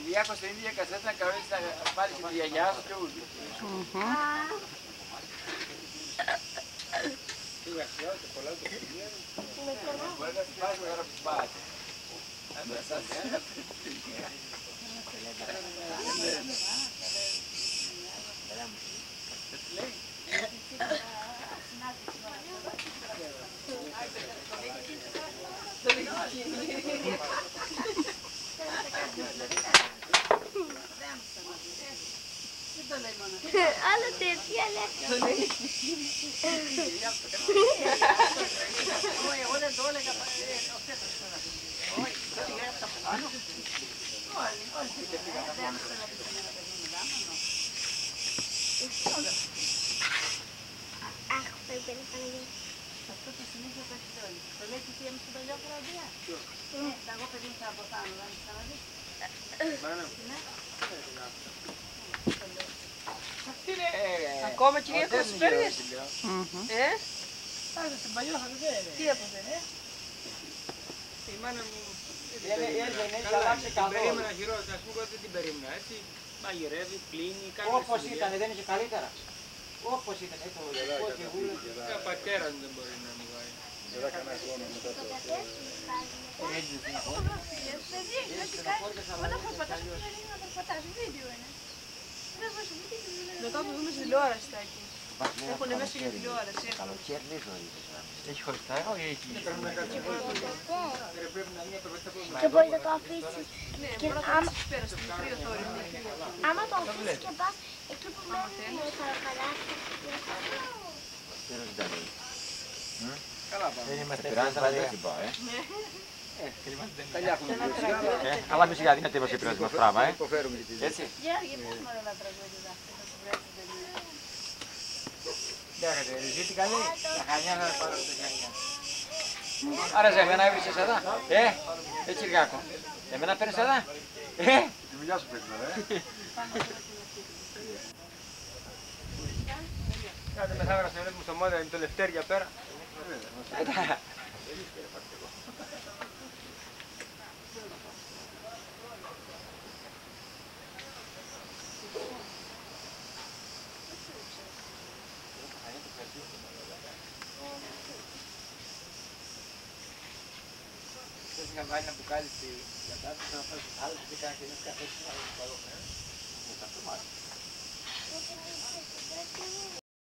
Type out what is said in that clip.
Κυριάκο στην ίδια κασέτα να κανονίσεις να πάρεις και τη γιαγιά σου και ούτω. Μπορεί να την πάρεις τώρα που πάτε. Άλλο τέτοια λέξη. Εγώ δεν το έλεγα. Όχι, δεν έγραψα πάνω. Αχ, πρέπει να Παναγία. Αυτό το συνήθεια το έχετε όλοι. Το λέει και η θεία μου στην παλιά φοραδία. Εγώ παιδί μου θα από πάνω, δεν ξαναδείς. Αυτή είναι... Ακόμα κυρία Κοσπέριες. Άρα στην παλιά φοραδία είναι. Τι έπαθε, Η μάνα μου Καλά, περίμενα χειρότερα, ας πούμε δεν την περίμενα έτσι. Μαγειρεύει, πλύνει, κάνει Όπως ήταν, δεν είχε καλύτερα. Όπως ήταν, έτσι το και γούλα. Ο πατέρας δεν μπορεί να μου πάει. Μετά το δούμε στη τηλεόραση τα εκεί. Έχουν μέσα για τηλεόραση. Καλοκαίρι δεν ζωήσε. Έχει χωριστά ή έχει... Και μπορείς να το αφήσεις. Ναι, Και πρώτα άμα- να πέρα στην κρύο τώρα. Άμα το αφήσεις και πας εκεί που μένουν τα καλάθια. Καλά πάμε. Δεν είμαστε πειράζει, δεν πάω, Τα λιάχουμε λίγο. Αλλά μη σιγά δίνετε μας επηρεάζει μας πράγμα, Υποφέρουμε και τη ζωή. Έτσι. Γιώργη, πες μου ένα τραγούδι δάχτυλα, θα σου βρέξει τελείως. Δέχεται, ριζίτη καλή. Τα χανιά θα πάρω τα χανιά. Άρα σε εμένα έβρισες εδώ. Κυριάκο. Εμένα παίρνεις εδώ. Τη δουλειά σου παίρνεις εδώ. Κάτε μεθαύρα σε βλέπουμε στο μόδα, είναι το Λευτέρια πέρα. Θες να βάλει ένα μπουκάλι στη κατάσταση, να πάρεις τις άλλες και κάνα και ένας καφές να βάλεις παρόμοια.